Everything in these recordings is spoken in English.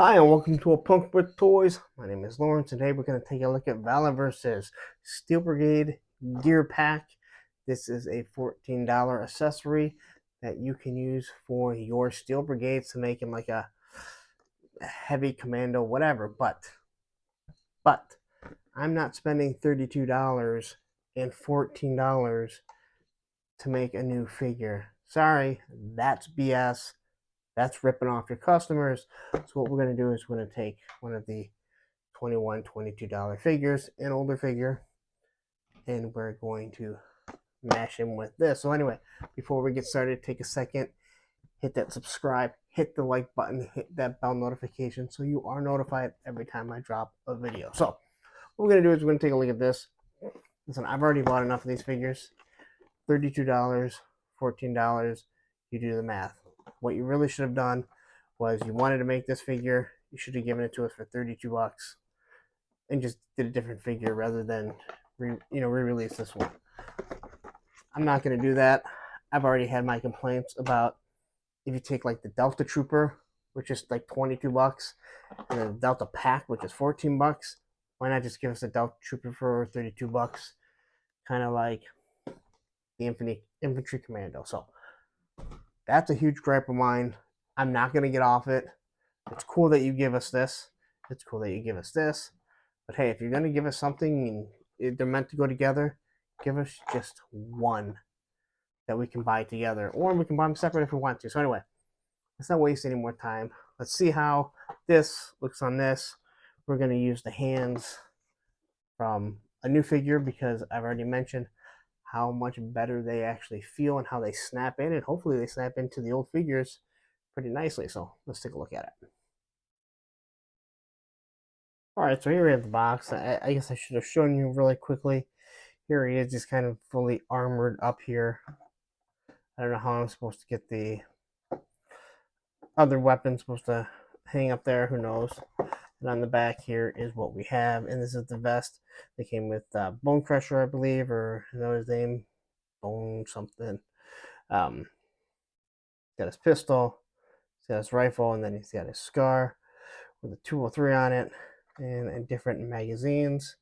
Hi and welcome to A Punk with Toys. My name is Lawrence. Today we're going to take a look at Valaverse's Steel Brigade Gear Pack. This is a $14 accessory that you can use for your Steel Brigades to make him like a heavy commando, whatever. But I'm not spending $32 and $14 to make a new figure. Sorry, that's BS. That's ripping off your customers. So what we're going to do is we're going to take one of the $21, $22 figures, an older figure, and we're going to mash him with this. So anyway, before we get started, take a second, hit that subscribe, hit the like button, hit that bell notification so you are notified every time I drop a video. So what we're going to do is we're going to take a look at this. Listen, I've already bought enough of these figures. $32, $14, you do the math. What you really should have done was you wanted to make this figure, you should have given it to us for 32 bucks and just did a different figure rather than re-release this one. I'm not going to do that. I've already had my complaints about if you take like the Delta Trooper, which is like 22 bucks, and the Delta Pack, which is 14 bucks. Why not just give us the Delta Trooper for 32 bucks? Kind of like the infantry commando. So that's a huge gripe of mine. I'm not going to get off it. It's cool that you give us this. It's cool that you give us this. But hey, if you're going to give us something and they're meant to go together, give us just one that we can buy together. Or we can buy them separate if we want to. So anyway, let's not waste any more time. Let's see how this looks on this. We're going to use the hands from a new figure because I've already mentioned how much better they actually feel and how they snap in. And hopefully they snap into the old figures pretty nicely. So let's take a look at it. Alright, so here we have the box. I guess I should have shown you really quickly. Here he is, just kind of fully armored up here. I don't know how I'm supposed to get the other weapons supposed to hang up there. Who knows? And on the back here is what we have. And this is the vest. They came with Bone Crusher, I believe, or I know his name. Bone something. Got his pistol. He's got his rifle. And then he's got his scar with a 203 on it. And different magazines.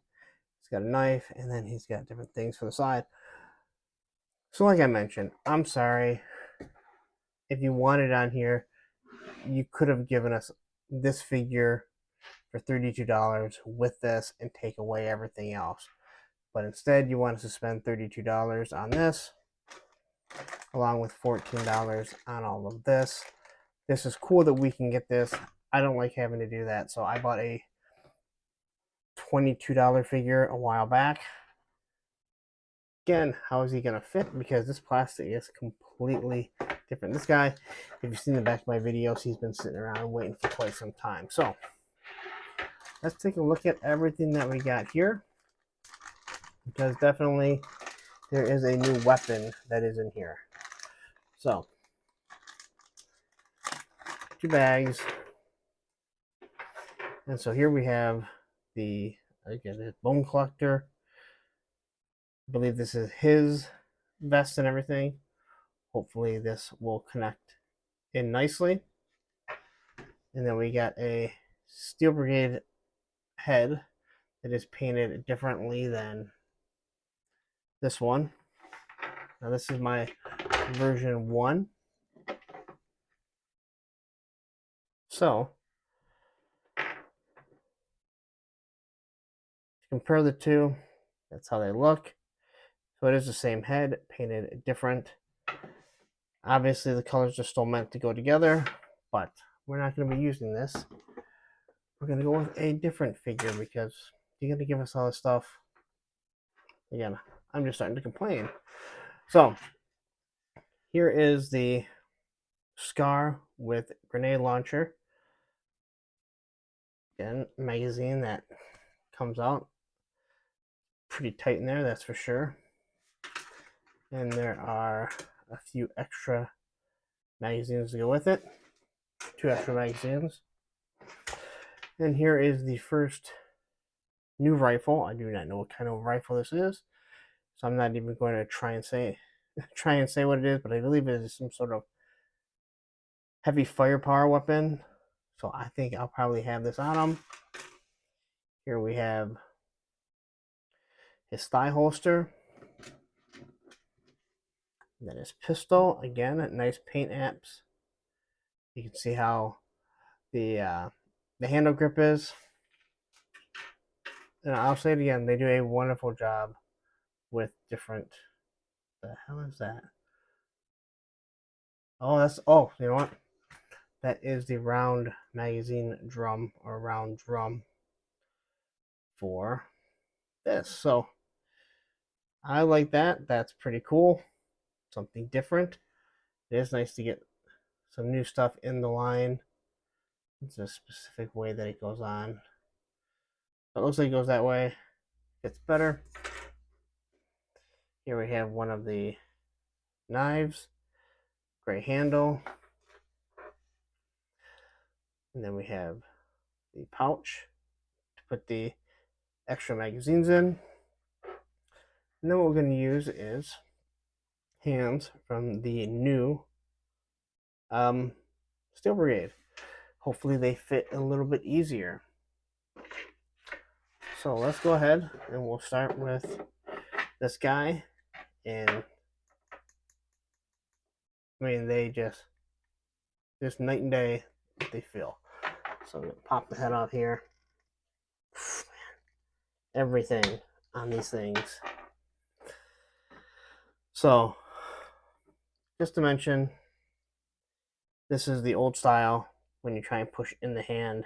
He's got a knife. And then he's got different things for the side. So like I mentioned, I'm sorry. If you wanted on here, you could have given us this figure for $32 with this and take away everything else. But instead, you want us to spend $32 on this, along with $14 on all of this. This is cool that we can get this. I don't like having to do that, so I bought a $22 figure a while back. Again, how is he going to fit? Because this plastic is completely different. This guy, if you've seen the back of my videos, he's been sitting around waiting for quite some time. So let's take a look at everything that we got here, because definitely there is a new weapon that is in here. So 2 bags, and so here we have the bone collector. I believe this is his vest and everything. Hopefully this will connect in nicely. And then we got a Steel Brigade head that is painted differently than this one. Now this is my version 1. So to compare the two, that's how they look. So it is the same head, painted different. Obviously the colors are still meant to go together, but we're not going to be using this. We're going to go with a different figure because you're going to give us all this stuff. Again, I'm just starting to complain. So here is the Scar with grenade launcher. Again, magazine that comes out pretty tight in there, that's for sure. And there are a few extra magazines to go with it. 2 extra magazines. And here is the first new rifle. I do not know what kind of rifle this is, so I'm not even going to try and say what it is, but I believe it is some sort of heavy firepower weapon. So I think I'll probably have this on him. Here we have his thigh holster. And then his pistol. Again, nice paint apps. You can see how the handle grip is. And I'll say it again, they do a wonderful job with different. The hell is that? Oh, you know what? That is the round magazine drum or round drum for this. So I like that. That's pretty cool. Something different. It is nice to get some new stuff in the line. It's a specific way that it goes on. It looks like it goes that way. It's better. Here we have one of the knives. Gray handle. And then we have the pouch to put the extra magazines in. And then what we're going to use is hands from the new Steel Brigade. Hopefully they fit a little bit easier. So let's go ahead and we'll start with this guy. And I mean, they just night and day what they feel. So I'm going to pop the head off here. Everything on these things. So just to mention, this is the old style. When you try and push in the hand,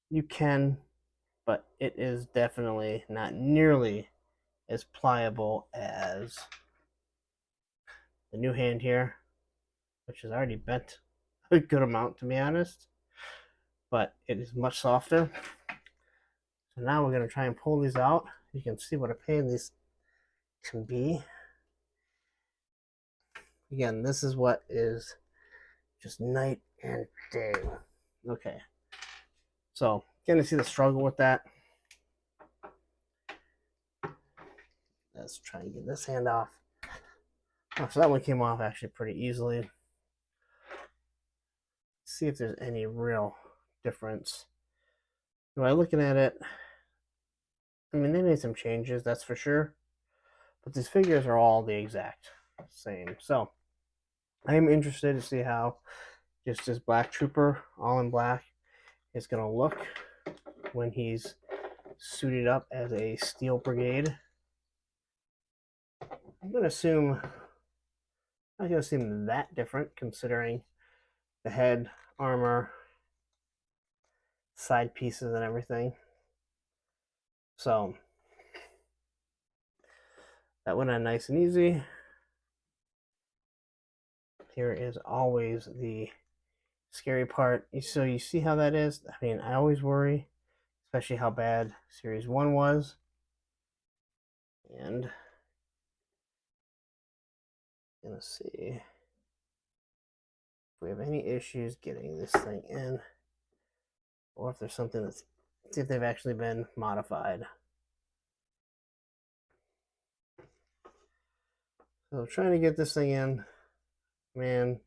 you can, but it is definitely not nearly as pliable as the new hand here, which is already bent a good amount, to be honest, but it is much softer. So now we're going to try and pull these out. You can see what a pain these can be. Again, this is what is just night and day. Okay, so going to see the struggle with that. Let's try and get this hand off. Oh, so that one came off actually pretty easily. Let's see if there's any real difference. By looking at it, I mean, they made some changes, that's for sure, but these figures are all the exact same. So I am interested to see how just this Black Trooper, all in black, is going to look when he's suited up as a Steel Brigade. I'm going to assume, not going to seem that different considering the head, armor, side pieces, and everything. So that went on nice and easy. Here is always the scary part. So you see how that is? I mean, I always worry, especially how bad Series 1 was. And gonna see if we have any issues getting this thing in, or if there's something that's, see if they've actually been modified. So trying to get this thing in, man.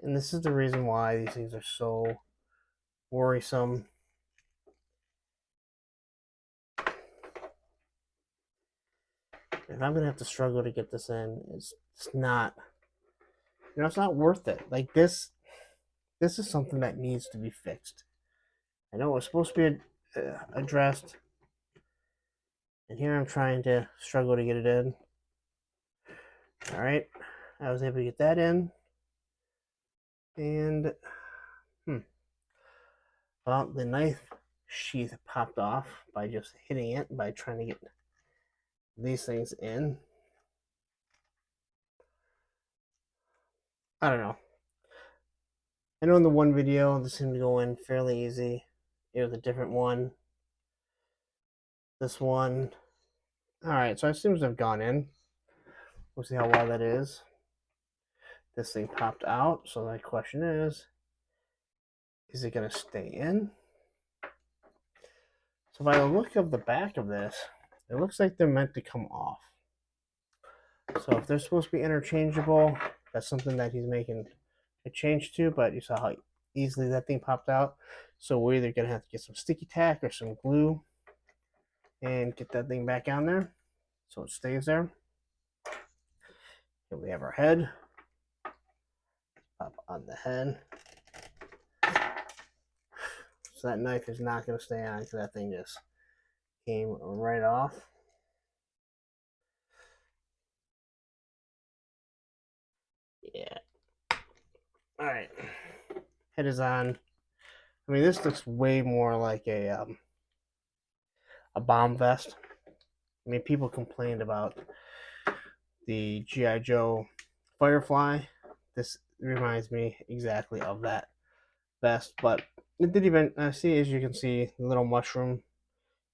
And this is the reason why these things are so worrisome. If I'm gonna have to struggle to get this in, it's not, you know, it's not worth it. Like this is something that needs to be fixed. I know it was supposed to be addressed, and here I'm trying to struggle to get it in. All right, I was able to get that in, and well, the knife sheath popped off by just hitting it, by trying to get these things in. I don't know. I know in the one video this seemed to go in fairly easy. It was a different one. This one, all right, so it seems to have gone in. We'll see how well that is. This thing popped out, so my question is it going to stay in? So by the look of the back of this, it looks like they're meant to come off. So if they're supposed to be interchangeable, that's something that he's making it changed to, but you saw how easily that thing popped out. So we're either gonna have to get some sticky tack or some glue and get that thing back on there so it stays there. Here we have our head. Pop on the head. So that knife is not gonna stay on because that thing just came right off. Yeah. All right. Head is on. I mean, this looks way more like a bomb vest. I mean, people complained about the G.I. Joe Firefly. This reminds me exactly of that vest, but it did even see, as you can see, the little mushroom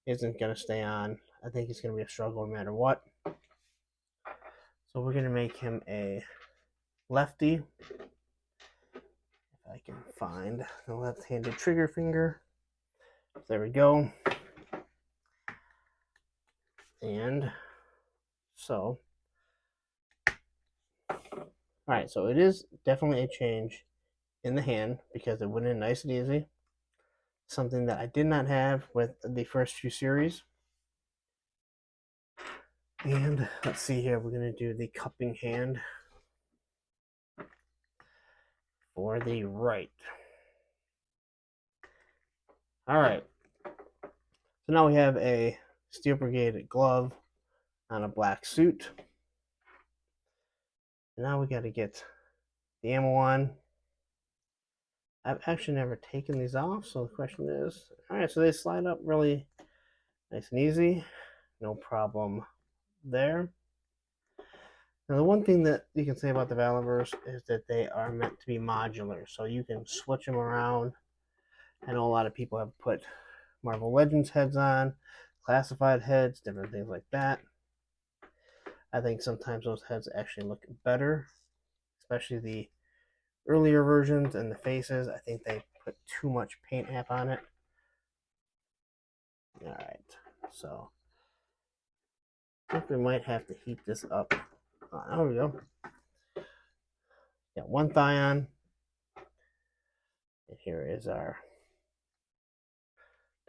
isn't going to stay on. I think it's going to be a struggle no matter what. So we're going to make him a lefty. If I can find the left-handed trigger finger. There we go. And so, all right, so it is definitely a change in the hand because it went in nice and easy. Something that I did not have with the first few series. And let's see here, we're going to do the cupping hand for the right. All right. So now we have a Steel Brigade glove on a black suit. Now we got to get the ammo on. I've actually never taken these off, so the question is, all right, so they slide up really nice and easy. No problem there. Now, the one thing that you can say about the Valaverse is that they are meant to be modular, so you can switch them around. I know a lot of people have put Marvel Legends heads on, classified heads, different things like that. I think sometimes those heads actually look better, especially the earlier versions and the faces. I think they put too much paint app on it. All right, so I think we might have to heat this up. Oh, there we go. Got one thigh on. And here is our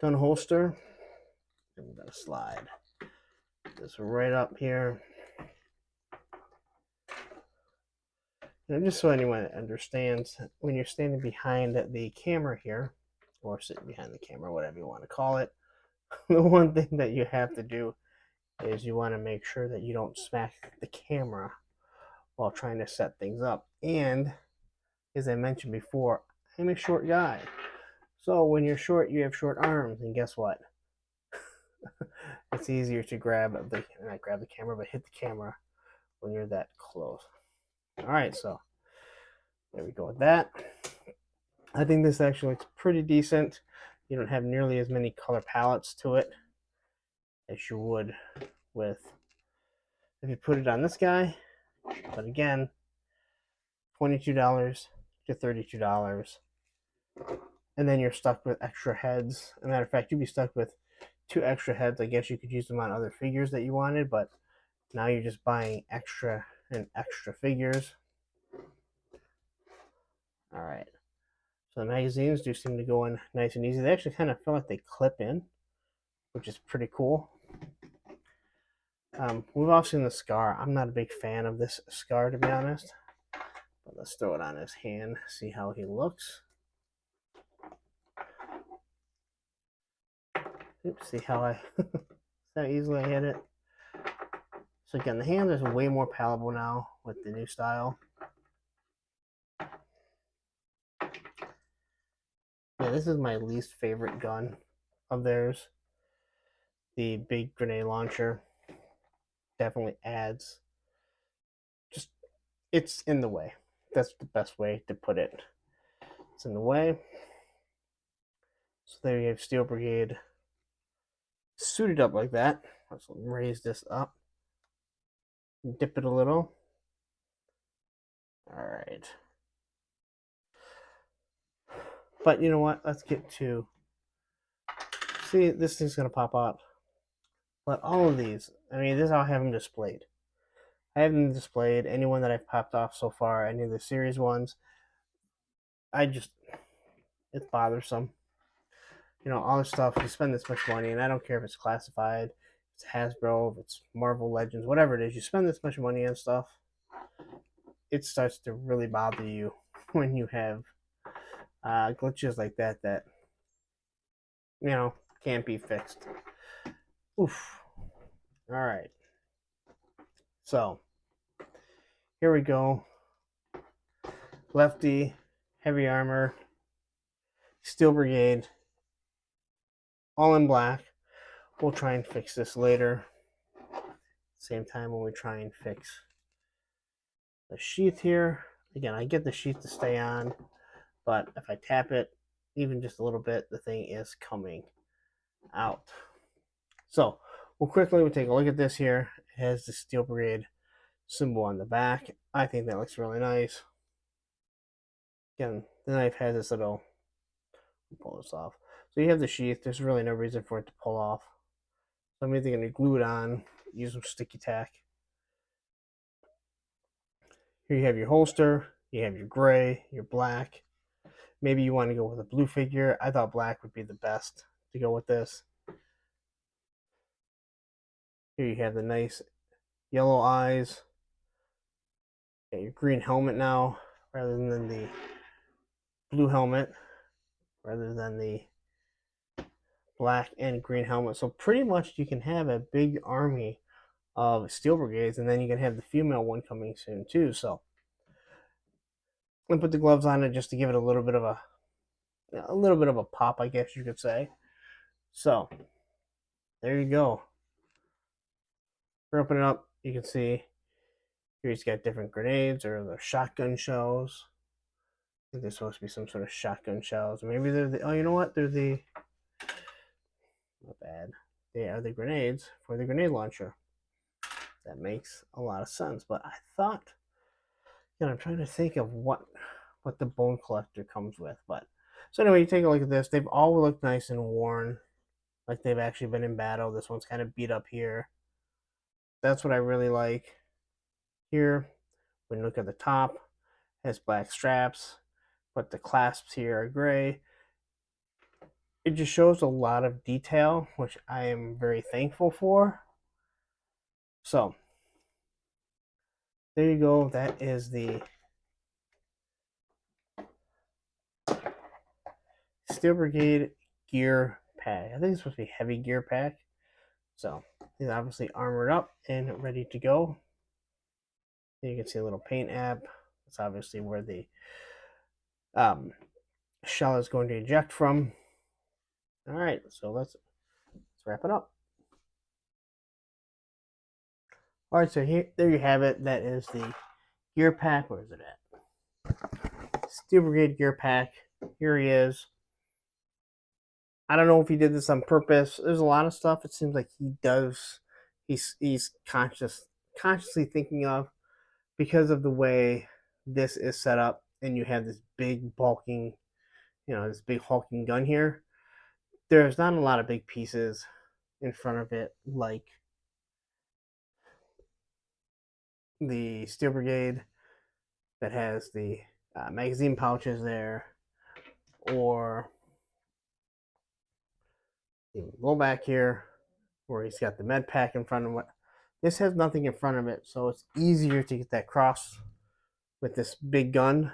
gun holster. And we're going to slide this right up here. And just so anyone understands, when you're standing behind the camera here, or sitting behind the camera, whatever you want to call it, the one thing that you have to do is you want to make sure that you don't smack the camera while trying to set things up. And as I mentioned before, I'm a short guy. So when you're short, you have short arms, and guess what? It's easier to not grab the camera, but hit the camera when you're that close. All right, so there we go with that. I think this actually looks pretty decent. You don't have nearly as many color palettes to it as you would with if you put it on this guy. But again, $22 to $32. And then you're stuck with extra heads. As a matter of fact, you'd be stuck with 2 extra heads. I guess you could use them on other figures that you wanted, but now you're just buying extra and extra figures. All right. So the magazines do seem to go in nice and easy. They actually kind of feel like they clip in, which is pretty cool. We've all seen the scar. I'm not a big fan of this scar, to be honest. But let's throw it on his hand, see how he looks. Oops, see how easily I hit it. So again, the hand is way more palatable now with the new style. Yeah, this is my least favorite gun of theirs. The big grenade launcher definitely adds. Just, it's in the way. That's the best way to put it. It's in the way. So there you have Steel Brigade suited up like that. Let's raise this up. Dip it a little. All right. But you know what? Let's get to... See, this thing's going to pop up. But all of these, I mean, this is how I have them displayed. I have them displayed. Anyone that I've popped off so far, any of the series ones, it's bothersome. You know, all this stuff, you spend this much money, and I don't care if it's classified, if it's Hasbro, if it's Marvel Legends, whatever it is, you spend this much money on stuff, it starts to really bother you when you have glitches like that that, you know, can't be fixed. Oof. All right. So, here we go. Lefty, heavy armor, Steel Brigade, all in black. We'll try and fix this later. Same time when we try and fix the sheath here. Again, I get the sheath to stay on, but if I tap it even just a little bit, the thing is coming out. So we'll take a look at this here. It has the Steel Brigade symbol on the back. I think that looks really nice. Again, the knife has this little, pull this off. So you have the sheath. There's really no reason for it to pull off. So I'm either going to glue it on, use some sticky tack. Here you have your holster. You have your gray, your black. Maybe you want to go with a blue figure. I thought black would be the best to go with this. Here you have the nice yellow eyes. Got your green helmet now, rather than the blue helmet, rather than the black and green helmet. So pretty much you can have a big army of Steel Brigades, and then you can have the female one coming soon too. So I'm gonna put the gloves on it just to give it a little bit of a pop, I guess you could say. So there you go. For opening up, you can see here he's got different grenades or the shotgun shells. I think there's supposed to be some sort of shotgun shells. Maybe they're the, oh, you know what? They're the, not bad. They are the grenades for the grenade launcher. That makes a lot of sense. But I thought, you know, I'm trying to think of what the bone collector comes with. But so anyway, you take a look at this. They've all looked nice and worn, like they've actually been in battle. This one's kind of beat up here. That's what I really like. Here, when you look at the top, it has black straps, but the clasps here are gray. It just shows a lot of detail, which I am very thankful for. So there you go. That is the Steel Brigade Gear Pack. I think it's supposed to be heavy gear pack. So he's obviously armored up and ready to go. You can see a little paint app. That's obviously where the shell is going to eject from. All right, so let's wrap it up. All right, so here, there you have it. That is the gear pack. Where is it at? Steel Brigade Gear Pack. Here he is. I don't know if he did this on purpose. There's a lot of stuff it seems like he does. He's consciously thinking of, because of the way this is set up, and you have this big bulking, this big hulking gun here. There's not a lot of big pieces in front of it like the Steel Brigade that has the magazine pouches there, or go back here where he's got the med pack in front of it. This has nothing in front of it, so it's easier to get that cross with this big gun.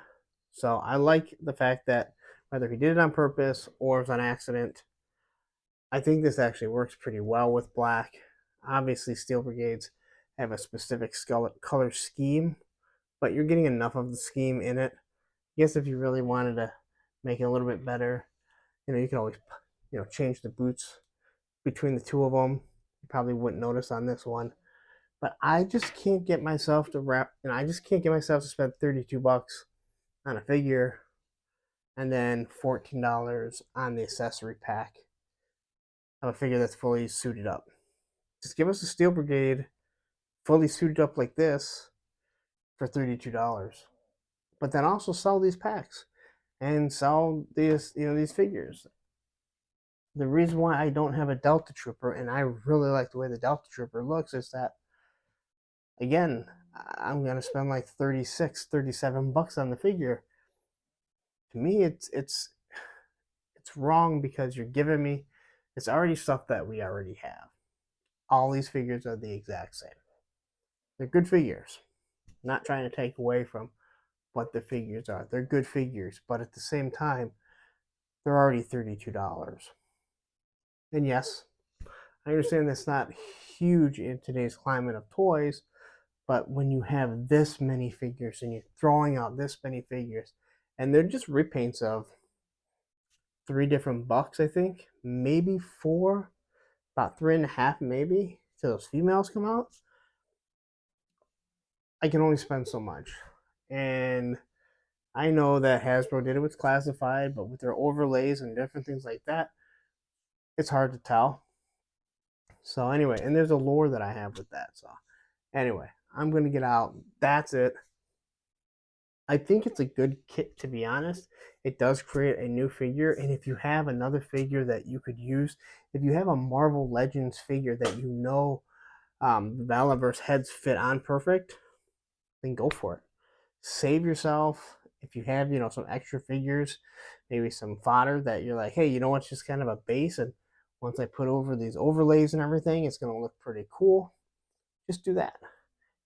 So I like the fact that whether he did it on purpose or it was on accident, I think this actually works pretty well with black. Obviously, Steel Brigades have a specific color scheme, but you're getting enough of the scheme in it. I guess if you really wanted to make it a little bit better, you can always, change the boots between the two of them. You probably wouldn't notice on this one, but I just can't get myself to I just can't get myself to spend $32 on a figure and then $14 on the accessory pack of a figure that's fully suited up. Just give us a Steel Brigade fully suited up like this for $32. But then also sell these packs and sell these figures. The reason why I don't have a Delta Trooper, and I really like the way the Delta Trooper looks, is that, again, I'm going to spend like $36, $37 on the figure To me, it's wrong because you're giving me it's already stuff that we already have. All these figures are the exact same. They're good figures. I'm not trying to take away from what the figures are. They're good figures, but at the same time, they're already $32. And yes, I understand that's not huge in today's climate of toys, but when you have this many figures and you're throwing out this many figures, and they're just repaints of 3 different bucks, I think, maybe four, about 3.5, maybe, till those females come out. I can only spend so much. And I know that Hasbro did it with classified, but with their overlays and different things like that, it's hard to tell. So anyway, and there's a lore that I have with that. So anyway, I'm gonna get out. That's it. I think it's a good kit, to be honest. It does create a new figure, and if you have another figure that you could use, if you have a Marvel Legends figure that you know the Valaverse heads fit on perfect, then go for it. Save yourself. If you have, some extra figures, maybe some fodder that you're like, hey, you know what's just kind of a base, and once I put over these overlays and everything, it's going to look pretty cool. Just do that.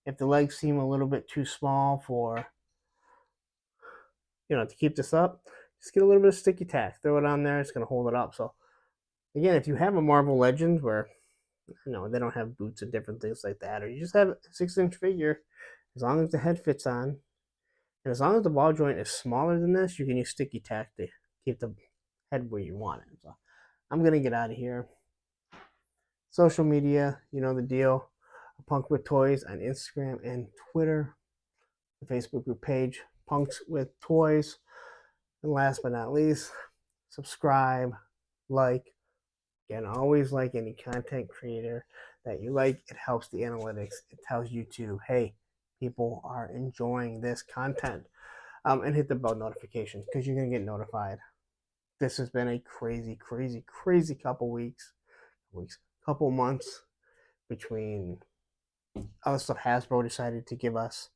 If the legs seem a little bit too small for, to keep this up, just get a little bit of sticky tack, throw it on there. It's going to hold it up. So again, if you have a Marvel Legends where they don't have boots and different things like that, or you just have a 6-inch figure, as long as the head fits on, and as long as the ball joint is smaller than this, you can use sticky tack to keep the head where you want it. So I'm going to get out of here. Social media, you know the deal. Punk with Toys on Instagram and Twitter. The Facebook group page, Punks with Toys. And last but not least, subscribe, like. Again, always like any content creator that you like. It helps the analytics. It tells YouTube, hey, people are enjoying this content. And hit the bell notifications because you're going to get notified. This has been a crazy, crazy, crazy couple months between other stuff Hasbro decided to give us,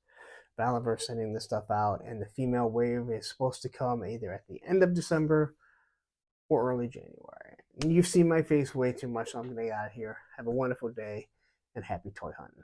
Valaverse sending this stuff out, and the female wave is supposed to come either at the end of December or early January. You've seen my face way too much, so I'm going to get out of here. Have a wonderful day and happy toy hunting.